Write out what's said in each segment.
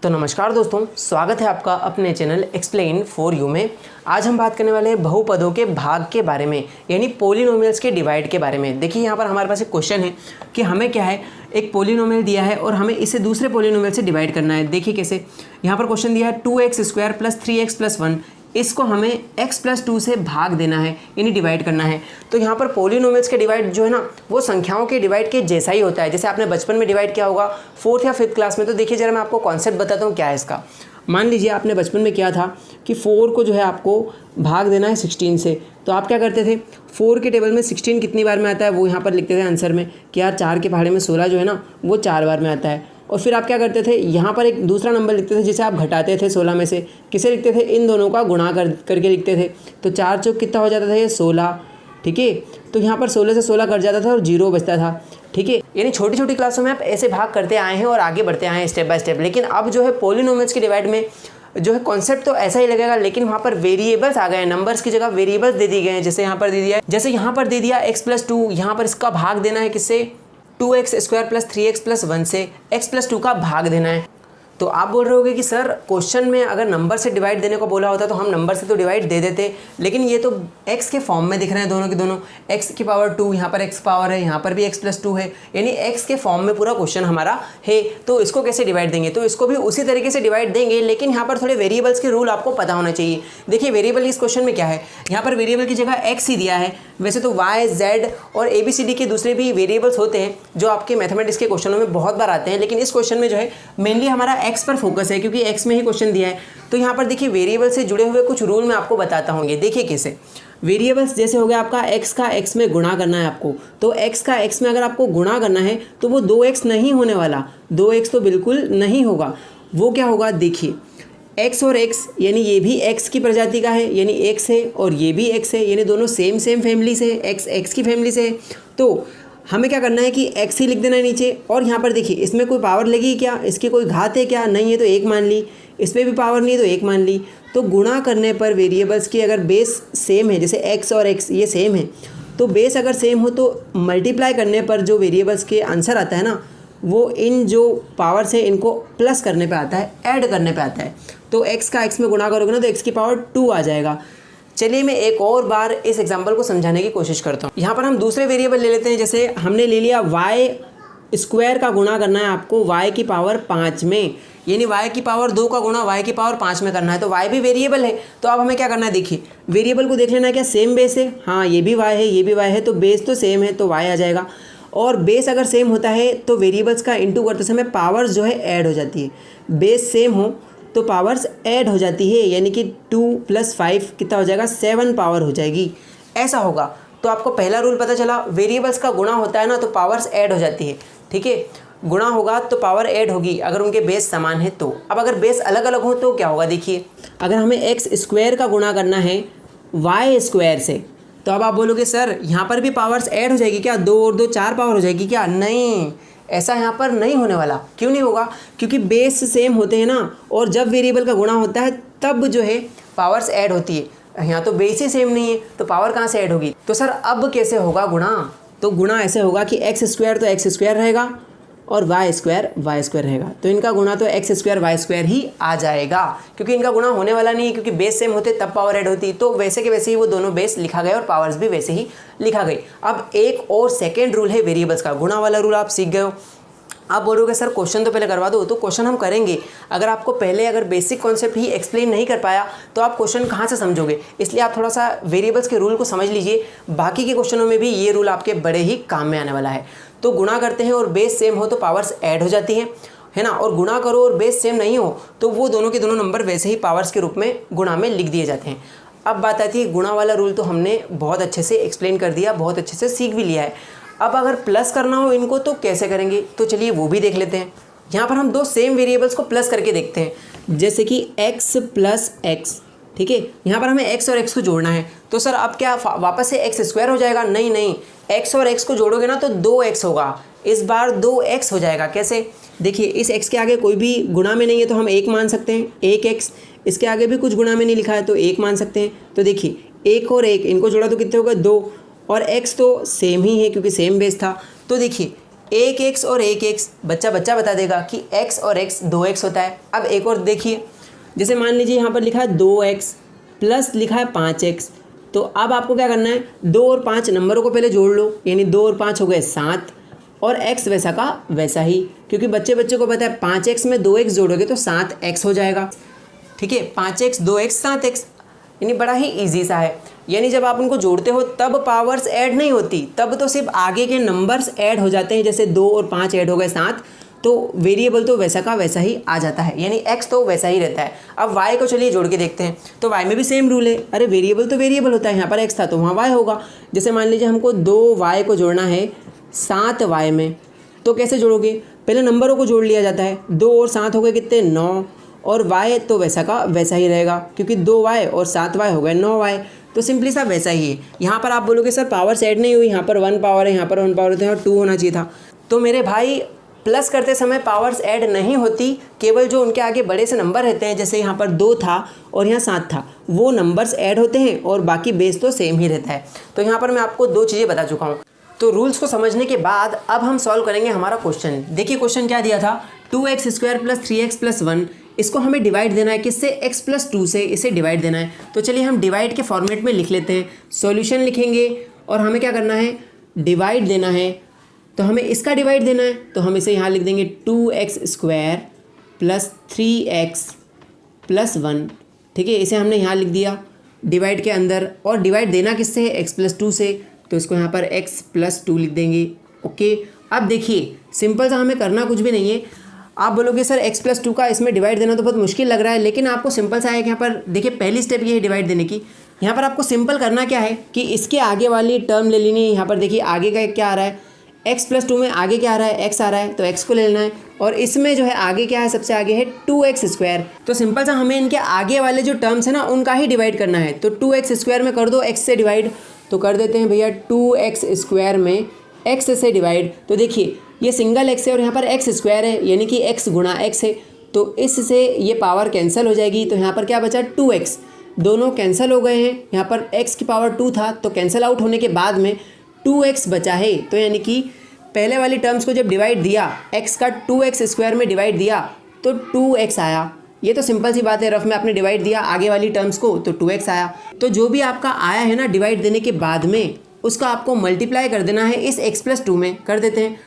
तो नमस्कार दोस्तों, स्वागत है आपका अपने चैनल एक्सप्लेन फॉर यू में। आज हम बात करने वाले हैं बहुपदों के भाग के बारे में, यानी पोलिनोमियल्स के डिवाइड के बारे में। देखिए यहाँ पर हमारे पास एक क्वेश्चन है कि हमें क्या है, एक पोलिनोमियल दिया है और हमें इसे दूसरे पोलिनोमियल से डिवाइड करना है। देखिए कैसे, यहाँ पर क्वेश्चन दिया है 2x² + 3x + 1, इसको हमें x + 2 से भाग देना है, यानी डिवाइड करना है। तो यहाँ पर पोलिनोमियल्स के डिवाइड जो है ना, वो संख्याओं के डिवाइड के जैसा ही होता है, जैसे आपने बचपन में डिवाइड किया होगा 4th या 5th क्लास में। तो देखिए जरा मैं आपको कॉन्सेप्ट बताता हूँ क्या है इसका। मान लीजिए आपने बचपन में किया था कि 4 को जो है आपको भाग देना है 16 से। तो आप क्या करते थे, 4 के टेबल में 16 कितनी बार में आता है वो यहाँ पर लिखते थे आंसर में कि यार 4 के पहाड़े में 16 जो है ना वो 4 बार में आता है। और फिर आप क्या करते थे, यहाँ पर एक दूसरा नंबर लिखते थे जिसे आप घटाते थे 16 में से। किसे लिखते थे, इन दोनों का गुणा करके लिखते थे। तो 4 चौक कितना हो जाता था, ये 16। ठीक है, तो यहाँ पर 16 से 16 कट जाता था और 0 बचता था। ठीक है, यानी छोटी छोटी क्लासों में आप ऐसे भाग करते आए हैं और आगे बढ़ते आए हैं स्टेप बाय स्टेप। लेकिन अब जो है पोलिनोमियल्स के डिवाइड में जो है कॉन्सेप्ट तो ऐसा ही लगेगा, लेकिन वहाँ पर वेरिएबल्स आ गए हैं, नंबर्स की जगह वेरिएबल्स दे दिए गए हैं। जैसे यहाँ पर दे दिया है, जैसे यहाँ पर दे दिया x + 2, यहाँ पर इसका भाग देना है किससे, 2x² + 3x + 1 से x + 2 का भाग देना है। तो आप बोल रहे होगे कि सर क्वेश्चन में अगर नंबर से डिवाइड देने को बोला होता तो हम नंबर से तो डिवाइड दे देते, लेकिन ये तो x के फॉर्म में दिख रहे हैं दोनों के दोनों। x⁻², यहाँ पर x पावर है, यहाँ पर भी x + 2 है, यानी x के फॉर्म में पूरा क्वेश्चन हमारा है। तो इसको कैसे डिवाइड देंगे, तो इसको भी उसी तरीके से डिवाइड देंगे, लेकिन यहाँ पर थोड़े वेरिएबल्स के रूल आपको पता होना चाहिए। देखिए वेरिएबल इस क्वेश्चन में क्या है, यहाँ पर वेरिएबल की जगह x ही दिया है। वैसे तो y, z और ABCD के दूसरे भी वेरिएबल्स होते हैं जो आपके मैथमेटिक्स के क्वेश्चनों में बहुत बार आते हैं, लेकिन इस क्वेश्चन में जो है मेनली हमारा x पर फोकस है, क्योंकि x में ही क्वेश्चन दिया है। तो यहाँ पर देखिए वेरिएबल से जुड़े हुए कुछ रूल मैं आपको बताता हूँ। देखिए कैसे, वेरिएबल्स जैसे हो गया आपका x का x में गुणा करना है आपको। तो x का x में अगर आपको गुणा करना है तो वो 2x नहीं होने वाला, 2x तो बिल्कुल नहीं होगा। वो क्या होगा, देखिए x और x, यानी ये भी x की प्रजाति का है, यानी x है, और ये भी x है, यानी दोनों सेम फैमिली से है, x की फैमिली से है। तो हमें क्या करना है कि x ही लिख देना है नीचे। और यहाँ पर देखिए इसमें कोई पावर लगी क्या, इसकी कोई घात है क्या, नहीं है तो 1 मान ली। इसमें भी पावर नहीं है तो 1 मान ली। तो गुणा करने पर वेरिएबल्स की अगर बेस सेम है, जैसे x और x ये सेम है, तो बेस अगर सेम हो तो मल्टीप्लाई करने पर जो वेरिएबल्स के आंसर आता है ना, वो इन जो पावर्स है इनको प्लस करने पे आता है, ऐड करने पे आता है। तो x का x में गुणा करोगे ना तो x⁻² आ जाएगा। चलिए मैं एक और बार इस एग्जांपल को समझाने की कोशिश करता हूँ। यहाँ पर हम दूसरे वेरिएबल ले लेते हैं, जैसे हमने ले लिया y² का गुणा करना है आपको y⁵ में, यानी y⁻2 का गुणा y⁵ में करना है। तो y भी वेरिएबल है, तो अब हमें क्या करना है, देखिए वेरिएबल को देख लेना है क्या सेम बेस है। हाँ, ये भी y है, ये भी y है, तो बेस तो सेम है तो y आ जाएगा। और बेस अगर सेम होता है तो वेरिएबल्स का इंटू करते समय पावर्स जो है ऐड हो जाती है। बेस सेम हो तो पावर्स ऐड हो जाती है, यानी कि 2 + 5 कितना हो जाएगा, 7 पावर हो जाएगी। ऐसा होगा। तो आपको पहला रूल पता चला, वेरिएबल्स का गुणा होता है ना तो पावर्स ऐड हो जाती है। ठीक है, गुणा होगा तो पावर ऐड होगी अगर उनके बेस समान है तो। अब अगर बेस अलग अलग हो तो क्या होगा, देखिए अगर हमें x² का गुणा करना है y² से, तो अब आप बोलोगे सर यहाँ पर भी पावर्स ऐड हो जाएगी क्या, 2 और 2 4 पावर हो जाएगी क्या, नहीं, ऐसा यहाँ पर नहीं होने वाला। क्यों नहीं होगा, क्योंकि बेस सेम होते हैं ना, और जब वेरिएबल का गुणा होता है तब जो है पावर्स ऐड होती है। यहाँ तो बेस ही सेम नहीं है तो पावर कहाँ से ऐड होगी। तो सर अब कैसे होगा गुणा, तो गुणा ऐसे होगा कि x² तो x² रहेगा और y² रहेगा। तो इनका गुणा तो x² y² ही आ जाएगा, क्योंकि इनका गुणा होने वाला नहीं है, क्योंकि बेस सेम होते तब पावर ऐड होती। तो वैसे के वैसे ही वो दोनों बेस लिखा गया और पावर्स भी वैसे ही लिखा गई। अब एक और सेकेंड रूल है वेरिएबल्स का, गुणा वाला रूल आप सीख गए हो। आप बोलोगे सर क्वेश्चन तो पहले करवा दो, तो क्वेश्चन हम करेंगे। अगर आपको पहले अगर बेसिक कॉन्सेप्ट ही एक्सप्लेन नहीं कर पाया तो आप क्वेश्चन कहाँ से समझोगे, इसलिए आप थोड़ा सा वेरिएबल्स के रूल को समझ लीजिए। बाकी के क्वेश्चनों में भी ये रूल आपके बड़े ही काम में आने वाला है। तो गुणा करते हैं और बेस सेम हो तो पावर्स ऐड हो जाती हैं, है ना, और गुणा करो और बेस सेम नहीं हो तो वो दोनों के दोनों नंबर वैसे ही पावर्स के रूप में गुणा में लिख दिए जाते हैं। अब बात आती है गुणा वाला रूल, तो हमने बहुत अच्छे से एक्सप्लेन कर दिया, बहुत अच्छे से सीख भी लिया है। अब अगर प्लस करना हो इनको तो कैसे करेंगे, तो चलिए वो भी देख लेते हैं। यहाँ पर हम 2 सेम वेरिएबल्स को प्लस करके देखते हैं, जैसे कि x + x। ठीक है, यहाँ पर हमें x और x को जोड़ना है। तो सर अब क्या वापस से x² हो जाएगा, नहीं, x और x को जोड़ोगे ना तो 2x होगा, इस बार 2x हो जाएगा। कैसे, देखिए इस x के आगे कोई भी गुणा में नहीं है तो हम 1 मान सकते हैं, 1x। इसके आगे भी कुछ गुणा में नहीं लिखा है तो 1 मान सकते हैं। तो देखिए 1 और 1 इनको जोड़ा तो कितने होगा, 2, और x तो सेम ही है क्योंकि सेम बेस था। तो देखिए एक एक्स और एक एक्स बच्चा बता देगा कि x और x 2x होता है। अब एक और देखिए, जैसे मान लीजिए यहाँ पर लिखा है 2x प्लस लिखा है 5x, तो अब आपको क्या करना है, 2 और 5 नंबरों को पहले जोड़ लो, यानी 2 और 5 हो गए 7, और x वैसा का वैसा ही, क्योंकि बच्चे को पता है 5x में 2x जोड़ोगे तो 7x हो जाएगा। ठीक है, 5x 2x 7x, यानी बड़ा ही ईजी सा है। यानी जब आप उनको जोड़ते हो तब पावर्स ऐड नहीं होती, तब तो सिर्फ आगे के नंबर्स ऐड हो जाते हैं, जैसे 2 और 5 ऐड हो गए 7, तो वेरिएबल तो वैसा का वैसा ही आ जाता है, यानी x तो वैसा ही रहता है। अब y को चलिए जोड़ के देखते हैं, तो y में भी सेम रूल है। अरे वेरिएबल तो वेरिएबल होता है, यहाँ पर x था तो वहाँ y होगा। जैसे मान लीजिए हमको 2y को जोड़ना है 7y में, तो कैसे जोड़ोगे, पहले नंबरों को जोड़ लिया जाता है। 2 और 7 हो गए कितने, 9, और y तो वैसा का वैसा ही रहेगा, क्योंकि 2y और 7y हो गए 9y, तो सिंपली सा वैसा ही है। यहाँ पर आप बोलोगे सर पावर्स ऐड नहीं हुई, यहाँ पर 1 पावर है, यहाँ पर 1 पावर है, और 2 होना चाहिए था। तो मेरे भाई प्लस करते समय पावर्स ऐड नहीं होती, केवल जो उनके आगे बड़े से नंबर रहते हैं, जैसे यहाँ पर 2 था और यहाँ 7 था, वो नंबर्स ऐड होते हैं और बाकी बेस तो सेम ही रहता है। तो यहाँ पर मैं आपको 2 चीज़ें बता चुका हूँ। तो रूल्स को समझने के बाद अब हम सॉल्व करेंगे हमारा क्वेश्चन। देखिए क्वेश्चन क्या दिया था, 2x² + 3x + 1, इसको हमें डिवाइड देना है किससे, x + 2 से इसे डिवाइड देना है। तो चलिए हम डिवाइड के फॉर्मेट में लिख लेते हैं, सॉल्यूशन लिखेंगे और हमें क्या करना है, डिवाइड देना है। तो हमें इसका डिवाइड देना है, तो हम इसे यहाँ लिख देंगे 2x² + 3x + 1। ठीक है, इसे हमने यहाँ लिख दिया डिवाइड के अंदर, और डिवाइड देना किससे है, x + 2 से, तो इसको यहाँ पर x + 2 लिख देंगे। ओके, अब देखिए सिंपल सा, हमें करना कुछ भी नहीं है। आप बोलोगे सर x + 2 का इसमें डिवाइड देना तो बहुत मुश्किल लग रहा है, लेकिन आपको सिंपल सा है कि यहाँ पर देखिए पहली स्टेप ये है डिवाइड देने की। यहाँ पर आपको सिंपल करना क्या है कि इसके आगे वाली टर्म ले लेनी है। यहाँ पर देखिए आगे का क्या आ रहा है, x + 2 में आगे क्या आ रहा है, x आ रहा है, तो x को ले लेना है, और इसमें जो है आगे क्या है, सबसे आगे है 2x²। तो सिंपल सा हमें इनके आगे वाले जो टर्म्स है ना उनका ही डिवाइड करना है। तो 2x² में कर दो x से डिवाइड, तो कर देते हैं भैया 2x² में x से डिवाइड। तो देखिए ये सिंगल x है और यहाँ पर x² है, यानी कि x गुणा x है, तो इससे ये पावर कैंसिल हो जाएगी। तो यहाँ पर क्या बचा, 2x, दोनों कैंसिल हो गए हैं। यहाँ पर x की पावर 2 था, तो कैंसिल आउट होने के बाद में 2x बचा है। तो यानी कि पहले वाली टर्म्स को जब डिवाइड दिया, x का 2x² में डिवाइड दिया तो 2x आया। ये तो सिंपल सी बात है, रफ में आपने डिवाइड दिया आगे वाली टर्म्स को तो 2x आया। तो जो भी आपका आया है ना डिवाइड देने के बाद में, उसका आपको मल्टीप्लाई कर देना है इस x + 2 में। कर देते हैं,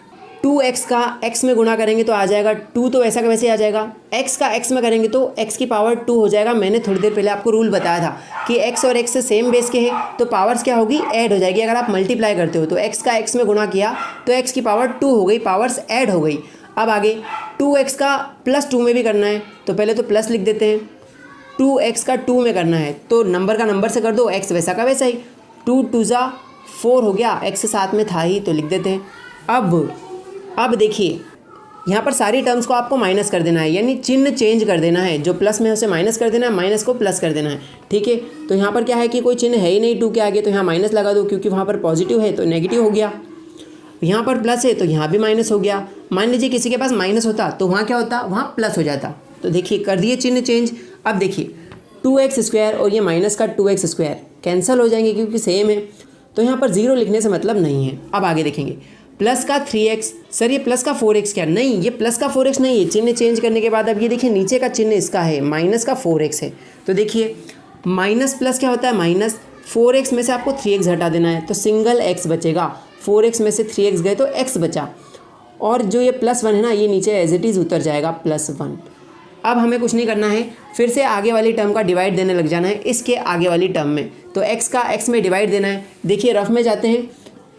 2x का x में गुणा करेंगे तो आ जाएगा 2, तो वैसा का वैसे आ जाएगा। x का x में करेंगे तो x की पावर 2 हो जाएगा। मैंने थोड़ी देर पहले आपको रूल बताया था कि x और x से सेम बेस के हैं तो पावर्स क्या होगी, ऐड हो जाएगी। अगर आप मल्टीप्लाई करते हो तो x का x में गुणा किया तो x की पावर 2 हो गई, पावर्स ऐड हो गई। अब आगे 2x का +2 में भी करना है, तो पहले तो प्लस लिख देते हैं। 2x का 2 में करना है तो नंबर का नंबर से कर दो, x वैसा का वैसा ही, 2 × 2 = 4 हो गया, x साथ में था ही तो लिख देते हैं। अब देखिए यहाँ पर सारी टर्म्स को आपको माइनस कर देना है, यानी चिन्ह चेंज कर देना है। जो प्लस में उसे माइनस कर देना है, माइनस को प्लस कर देना है। ठीक है, तो यहाँ पर क्या है कि कोई चिन्ह है ही नहीं 2 के आगे, तो यहाँ माइनस लगा दो, क्योंकि वहाँ पर पॉजिटिव है तो नेगेटिव हो गया। यहाँ पर प्लस है तो यहाँ भी माइनस हो गया। मान लीजिए किसी के पास माइनस होता तो वहाँ क्या होता, वहाँ प्लस हो जाता। तो देखिए कर दिए चिन्ह चेंज। अब देखिए 2x² और ये माइनस का 2x² कैंसिल हो जाएंगे क्योंकि सेम है, तो यहाँ पर 0 लिखने से मतलब नहीं है। अब आगे देखेंगे, प्लस का 3x, सर ये प्लस का 4x क्या, नहीं ये प्लस का 4x नहीं है। चिन्ह चेंज करने के बाद अब ये देखिए नीचे का चिन्ह इसका है, माइनस का 4x है। तो देखिए माइनस प्लस क्या होता है, माइनस, 4x में से आपको 3x हटा देना है तो सिंगल x बचेगा। 4x में से 3x गए तो x बचा, और जो ये +1 है ना ये नीचे एज इट इज़ उतर जाएगा +1। अब हमें कुछ नहीं करना है, फिर से आगे वाली टर्म का डिवाइड देने लग जाना है इसके आगे वाली टर्म में। तो x का x में डिवाइड देना है। देखिए रफ में जाते हैं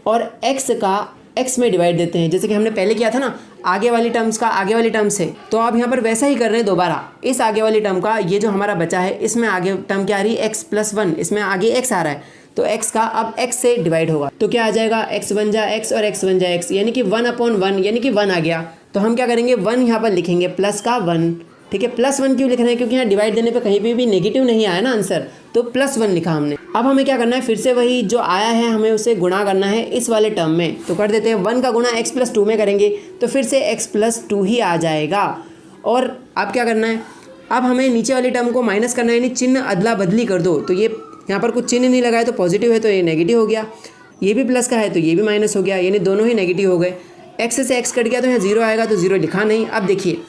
और x का x में डिवाइड देते हैं, जैसे कि हमने पहले किया था ना, आगे वाली टर्म्स का आगे वाली टर्म से। तो आप यहाँ पर वैसा ही कर रहे हैं दोबारा। इस आगे वाली टर्म का ये जो हमारा बचा है, इसमें आगे टर्म क्या आ रही है, x + 1, इसमें आगे x आ रहा है, तो x का अब x से डिवाइड होगा तो क्या आ जाएगा, x बन जा x और x बन जा x, यानी कि 1/1, यानी कि 1 आ गया। तो हम क्या करेंगे, 1 यहाँ पर लिखेंगे, प्लस का 1। ठीक है, +1 क्यों लिख रहे हैं, क्योंकि यहाँ डिवाइड देने पे कहीं पे भी नेगेटिव नहीं आया ना आंसर, तो +1 लिखा हमने। अब हमें क्या करना है, फिर से वही जो आया है हमें उसे गुणा करना है इस वाले टर्म में। तो कर देते हैं, 1 का गुणा x + 2 में करेंगे तो फिर से x + 2 ही आ जाएगा। और अब क्या करना है, अब हमें नीचे वाली टर्म को माइनस करना है, यानी चिन्ह अदला बदली कर दो। तो ये यहाँ पर कुछ चिन्ह नहीं लगा है तो पॉजिटिव है तो ये नेगेटिव हो गया, ये भी प्लस का है तो ये भी माइनस हो गया, यानी दोनों ही नेगेटिव हो गए। एक्स से एक्स कट गया तो यहाँ 0 आएगा, तो 0 लिखा नहीं। अब देखिए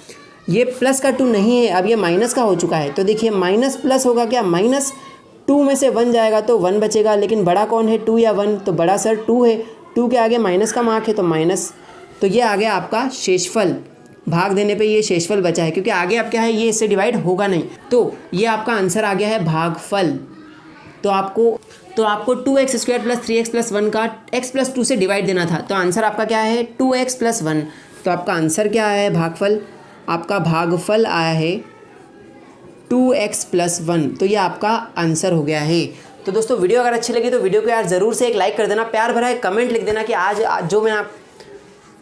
ये प्लस का 2 नहीं है, अब ये माइनस का हो चुका है, तो देखिए माइनस प्लस होगा क्या, -2 में से 1 जाएगा तो 1 बचेगा, लेकिन बड़ा कौन है 2 या 1, तो बड़ा सर 2 है, 2 के आगे माइनस का मार्क है तो माइनस, तो ये आ गया आपका शेषफल। भाग देने पे ये शेषफल बचा है, क्योंकि आगे अब क्या है, ये इससे डिवाइड होगा नहीं, तो ये आपका आंसर आ गया है भागफल। तो आपको 2x² + 3x + 1 का x + 2 से डिवाइड देना था, तो आंसर आपका क्या है 2x + 1। तो आपका आंसर क्या है भागफल, आपका भागफल आया है 2x + 1, तो ये आपका आंसर हो गया है। तो दोस्तों वीडियो अगर अच्छी लगी तो वीडियो को यार ज़रूर से एक लाइक कर देना, प्यार भरा एक कमेंट लिख देना कि आज जो मैंने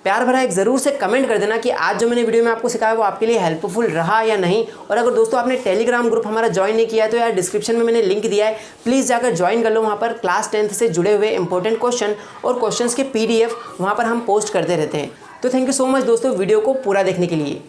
प्यार भरा एक ज़रूर से कमेंट कर देना कि आज जो मैंने वीडियो में आपको सिखाया वो आपके लिए हेल्पफुल रहा या नहीं। और अगर दोस्तों आपने टेलीग्राम ग्रुप हमारा ज्वाइन नहीं किया है तो यार डिस्क्रिप्शन में मैंने लिंक दिया है, प्लीज़ जाकर ज्वाइन कर लो। वहाँ पर क्लास 10th से जुड़े हुए इंपॉर्टेंट क्वेश्चन और क्वेश्चंस के PDF वहाँ पर हम पोस्ट करते रहते हैं। तो थैंक यू सो मच दोस्तों वीडियो को पूरा देखने के लिए।